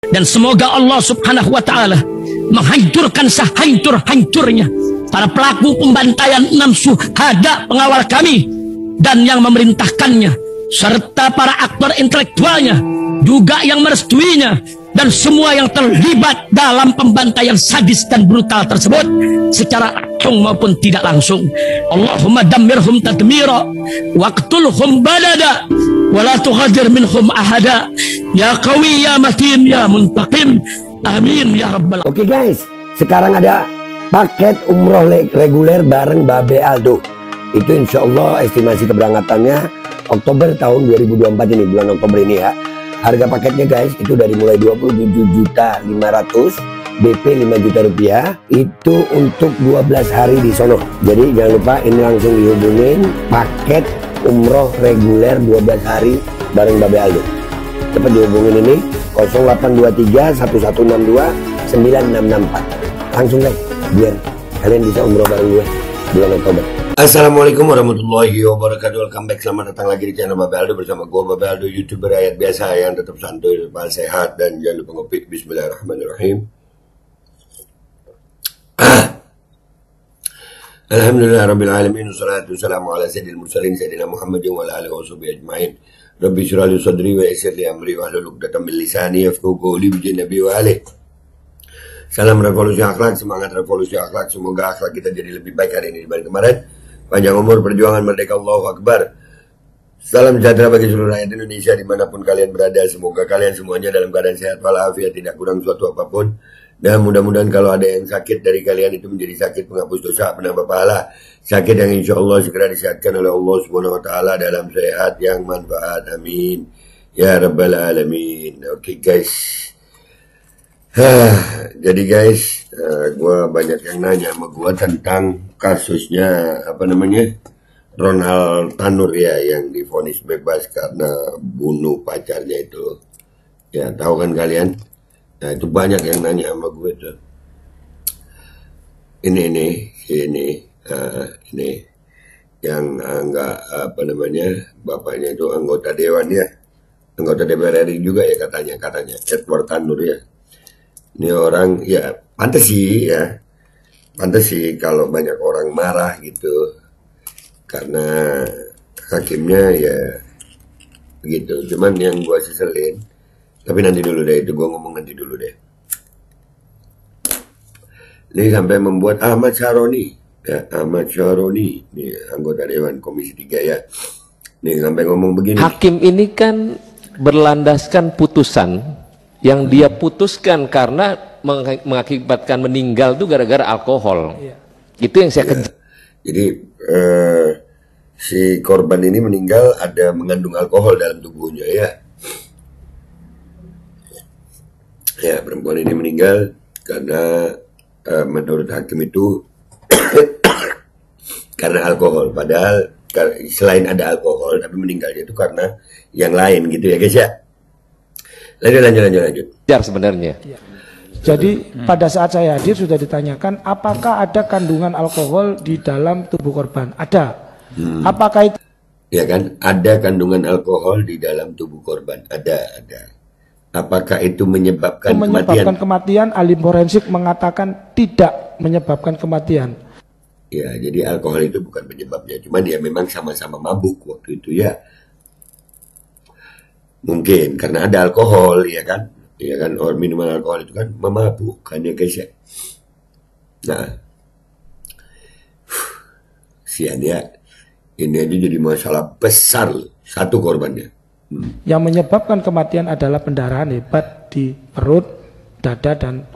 Dan semoga Allah subhanahu wa ta'ala menghancurkan sehancur-hancurnya para pelaku pembantaian 6 syuhada pengawal kami dan yang memerintahkannya, serta para aktor intelektualnya juga yang merestuinya, dan semua yang terlibat dalam pembantaian sadis dan brutal tersebut secara langsung maupun tidak langsung. Allahumma dammirhum tadmira waqtulhum balada wala tughadir minhum ahada ya qawi ya matin ya muntaqim, amin ya rabbal. Oke guys, sekarang ada paket umroh reguler bareng Babe Aldo. Itu insya Allah estimasi keberangkatannya Oktober tahun 2024 ini, bulan Oktober ini ya. Harga paketnya guys itu dari mulai 27.500.000, BP 5 juta rupiah. Itu untuk 12 hari di sono. Jadi jangan lupa ini langsung dihubungin paket umroh reguler 12 hari bareng Babe Aldo. Cepat dihubungin ini 0823 1162 9664. Langsung guys, biar kalian bisa umroh bareng gue bulan Oktober. Assalamualaikum warahmatullahi wabarakatuh. Welcome back, selamat datang lagi di channel Babe Aldo bersama gue Babe Aldo, YouTuber rakyat biasa yang tetap santuy, depan sehat, dan jangan lupa ngopi. Bismillahirrahmanirrahim. Alhamdulillah rabbil alamin, wassalatu wassalamu ala sayyidil mursalin sayyidina Muhammadin wa ala alihi washabihi ajmain. Rabbi shrah li sadri wa yassir li amri wahlul 'uqdatam min lisani yafqahu qawli bi nabi wa alihi. Salam revolusi akhlak, semangat revolusi akhlak. Semoga akhlak kita jadi lebih baik hari ini dibanding kemarin. Panjang umur, perjuangan, merdeka, Allahu Akbar. Salam sejahtera bagi seluruh rakyat Indonesia dimanapun kalian berada. Semoga kalian semuanya dalam keadaan sehat walafiat, tidak kurang suatu apapun. Dan mudah-mudahan kalau ada yang sakit dari kalian itu menjadi sakit penghapus dosa, penambah pahala. Sakit yang insya Allah segera disehatkan oleh Allah Subhanahu Wa Taala dalam sehat yang manfaat. Amin ya rabbal alamin. Oke guys. Jadi guys, gue banyak yang nanya sama gue tentang kasusnya Ronald Tanur ya, yang divonis bebas karena bunuh pacarnya itu. Ya tahu kan kalian? Nah itu banyak yang nanya sama gue tuh. Ini yang bapaknya itu anggota dewan ya, anggota DPR RI juga ya katanya Edward Tanur ya. Ini orang ya pantas sih kalau banyak orang marah gitu karena hakimnya ya begitu. Cuman yang gua seselin, tapi nanti dulu deh, itu gua ngomong nanti dulu deh. Ini sampai membuat Ahmad Syaroni nih anggota Dewan Komisi 3 ya. Nih sampai ngomong begini. Hakim ini kan berlandaskan putusan yang dia putuskan karena mengakibatkan meninggal itu gara-gara alkohol. Iya. Itu yang saya kejar. Jadi si korban ini meninggal ada mengandung alkohol dalam tubuhnya ya. Ya, perempuan ini meninggal karena menurut hakim itu karena alkohol. Padahal selain ada alkohol, tapi meninggalnya itu karena yang lain gitu ya guys ya. Lanjut. Sebenarnya. Ya. Jadi pada saat saya hadir sudah ditanyakan apakah ada kandungan alkohol di dalam tubuh korban. Ada. Apakah itu? Ya kan, ada kandungan alkohol di dalam tubuh korban. Ada. Apakah itu menyebabkan kematian? Ahli forensik mengatakan tidak menyebabkan kematian. Ya, jadi alkohol itu bukan penyebabnya. Cuma dia memang sama-sama mabuk waktu itu ya. Mungkin karena ada alkohol ya kan, orang minuman alkohol itu kan memabukkan ya guys ya. Nah, sian ya, ini aja jadi masalah besar satu korbannya. Yang menyebabkan kematian adalah pendarahan hebat di perut, dada dan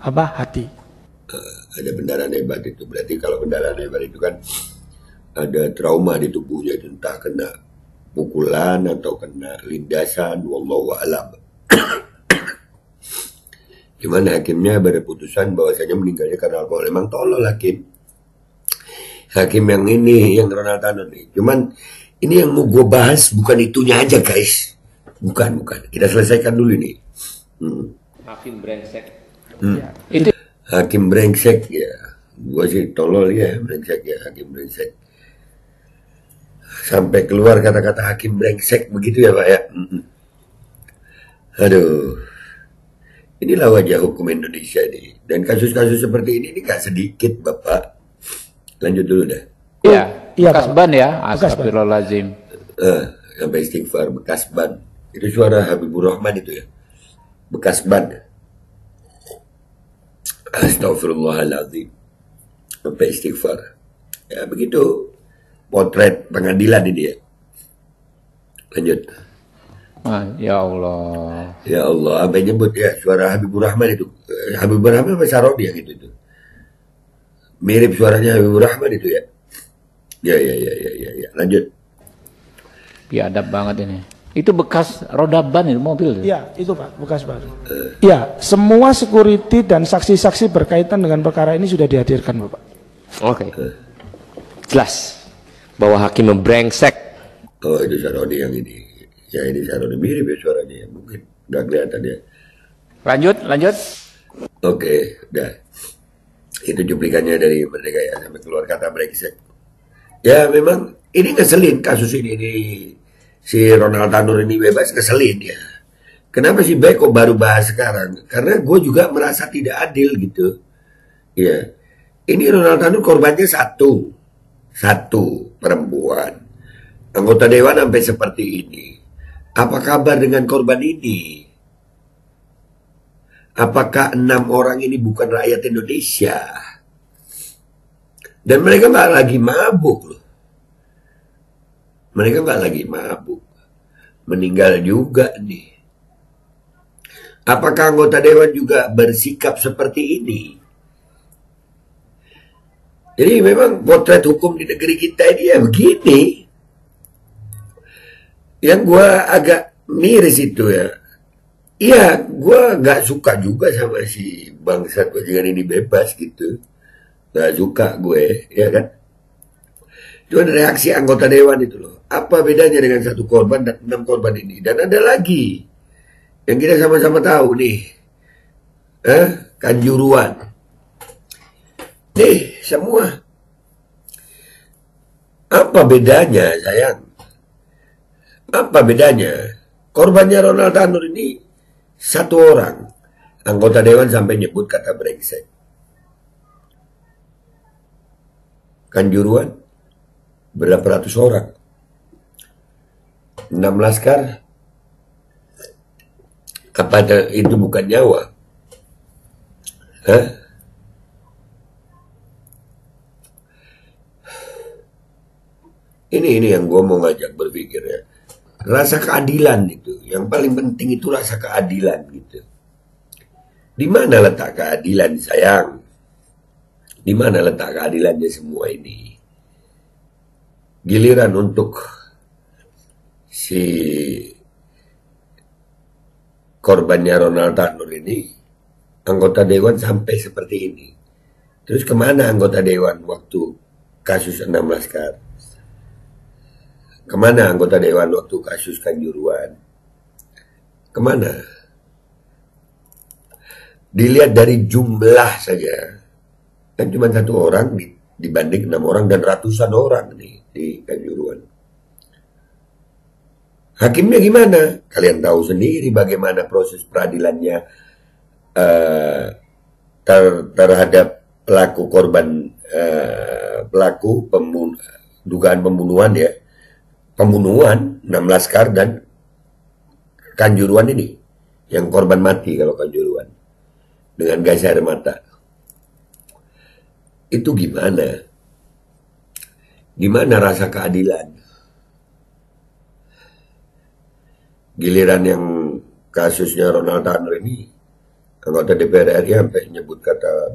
hati. Ada pendarahan hebat itu, berarti kalau pendarahan hebat itu kan ada trauma di tubuhnya, entah kena pukulan atau kena lindasan, wallahu a'lam. Cuman hakimnya berputusan bahwasanya meninggalnya karena alkohol. Emang tolol hakim yang ini, yang Ronald Tanur nih. Cuman ini yang mau gue bahas bukan itunya aja guys, bukan. Kita selesaikan dulu nih. Hakim brengsek. Itu hakim brengsek ya. Gue sih tolol ya, brengsek ya, hakim brengsek. Sampai keluar kata-kata hakim brengsek begitu ya Pak ya. Aduh. Inilah wajah hukum Indonesia ini. Dan kasus-kasus seperti ini nggak sedikit, Bapak. Lanjut dulu dah. Iya, Iya, bekas Pak. ban ya. Bekas ban. Astagfirullahaladzim. Sampai istighfar, bekas ban. Itu suara Habibur Rahman itu ya. Bekas ban. Astagfirullahaladzim. Sampai istighfar. Ya begitu. Potret pengadilan ini ya. Lanjut. Ya Allah. Ya Allah, sampai nyebut ya suara Habibur Rahman itu. Habibur Rahman sama Sarodi yang itu. Mirip suaranya Habibur Rahman itu ya. Ya. Lanjut. Biadab banget ini. Itu bekas roda ban itu mobil. Iya, itu Pak, bekas ban. Iya, semua security dan saksi-saksi berkaitan dengan perkara ini sudah dihadirkan, Bapak. Oke. Jelas bahwa hakim membrengsek. Oh, itu Sarodi yang ini. Ya ini Sarodi mirip ya suaranya ya. Mungkin nggak kelihatan ya. Lanjut. Oke, udah. Itu cuplikannya dari Merdeka ya, sampai keluar kata brengsek. Ya memang ini ngeselin kasus ini si Ronald Tanur ini bebas, ngeselin ya. Kenapa sih Beko baru bahas sekarang? Karena gue juga merasa tidak adil gitu. Ya, ini Ronald Tanur korbannya satu perempuan. Anggota dewan sampai seperti ini. Apa kabar dengan korban ini? Apakah 6 orang ini bukan rakyat Indonesia? Dan mereka nggak lagi mabuk loh. Mereka nggak lagi mabuk. Meninggal juga nih. Apakah anggota dewan juga bersikap seperti ini? Jadi memang potret hukum di negeri kita ini ya begini. Yang gue agak miris itu ya. Iya, gue gak suka juga sama si bangsat bajingan ini bebas gitu. Gak suka gue, ya kan? Cuman reaksi anggota dewan itu loh. Apa bedanya dengan satu korban dan 6 korban ini? Dan ada lagi yang kita sama-sama tahu nih. Kanjuruan. Nih, semua. Apa bedanya, sayang? Apa bedanya? Korbannya Ronald Tanur ini 1 orang. Anggota dewan sampai nyebut kata brengsek. Kanjuruan berapa ratus orang? 6 laskar. Apa itu bukan nyawa? Hah? Ini yang gue mau ngajak berpikir ya. Rasa keadilan itu, yang paling penting itu rasa keadilan gitu. Di mana letak keadilan, sayang? Di mana letak keadilannya semua ini? Giliran untuk si korbannya Ronald Tanur ini, anggota dewan sampai seperti ini. Terus kemana anggota dewan waktu kasus 6 laskar? Kemana anggota dewan waktu kasus Kanjuruan? Kemana? Dilihat dari jumlah saja. Kan cuma 1 orang dibanding 6 orang dan ratusan orang nih di Kanjuruan. Hakimnya gimana? Kalian tahu sendiri bagaimana proses peradilannya terhadap pelaku korban, pelaku dugaan pembunuhan ya. Pembunuhan 6 laskar dan Kanjuruan ini yang korban mati kalau Kanjuruan dengan gas air mata. Itu gimana? Gimana rasa keadilan? Giliran yang kasusnya Ronald Tanur ini anggota DPR RI sampai nyebut kata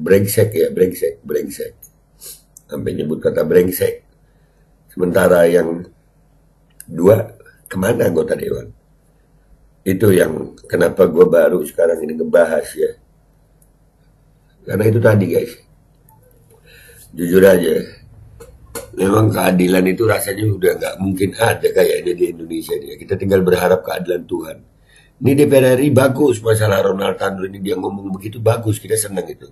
brengsek ya, brengsek. Sampai nyebut kata brengsek. Sementara yang 2 kemana anggota dewan? Itu yang kenapa gue baru sekarang ini ngebahas ya. Karena itu tadi guys. Jujur aja. Memang keadilan itu rasanya udah gak mungkin ada kayaknya di Indonesia ini. Kita tinggal berharap keadilan Tuhan. Ini DPR RI bagus masalah Ronald Tanur ini, dia ngomong begitu bagus, kita senang itu.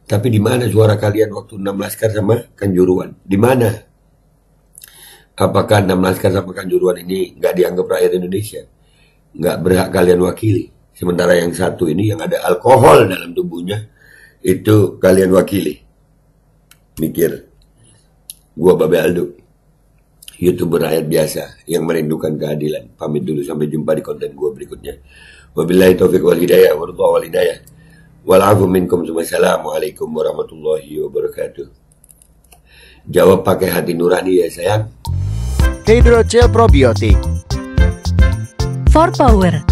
Tapi di mana suara kalian waktu 6 laskar sama Kanjuruan? Di mana? Apakah 6 laskar sama Kanjuruan ini nggak dianggap rakyat Indonesia? Nggak berhak kalian wakili? Sementara yang satu ini yang ada alkohol dalam tubuhnya, itu kalian wakili. Mikir, gua Babe Aldo, YouTuber rakyat biasa yang merindukan keadilan. Pamit dulu, sampai jumpa di konten gua berikutnya. Wabillahi taufiq wal hidayah, warahmatullahi wal hidayah. Walafu minkum, wassalamualaikum warahmatullahi wabarakatuh. Jawab pakai hati nurani ya sayang. Hydrogel probiotik. For Power.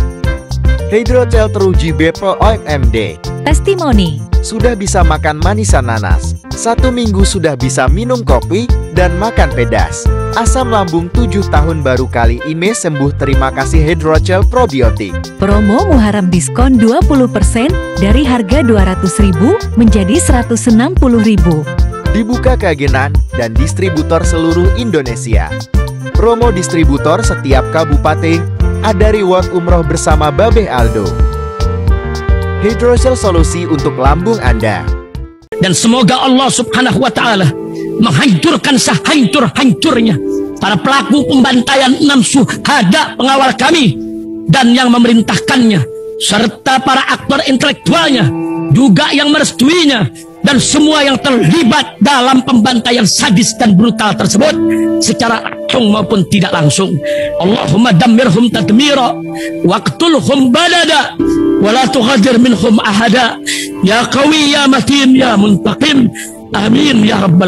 Hydrogel teruji BPOM OMD. Testimoni. Sudah bisa makan manisan nanas. 1 minggu sudah bisa minum kopi dan makan pedas. Asam lambung 7 tahun baru kali ini sembuh. Terima kasih Hydrogel probiotik. Promo Muharram diskon 20% dari harga 200.000 menjadi 160.000. Dibuka keagenan dan distributor seluruh Indonesia. Promo distributor setiap kabupaten. Ada reward umroh bersama Babe Aldo. Hydrogel solusi untuk lambung Anda. Dan semoga Allah subhanahu wa ta'ala menghancurkan sehancur-hancurnya para pelaku pembantaian 6 syuhada pengawal kami dan yang memerintahkannya, serta para aktor intelektualnya, juga yang merestuinya, dan semua yang terlibat dalam pembantaian sadis dan brutal tersebut secara langsung maupun tidak langsung. Allahumma dammirhum tadmira waqtulhum balada wa la tughadir minhum ahada ya qawi ya matin ya muntaqim. Amin ya rabbal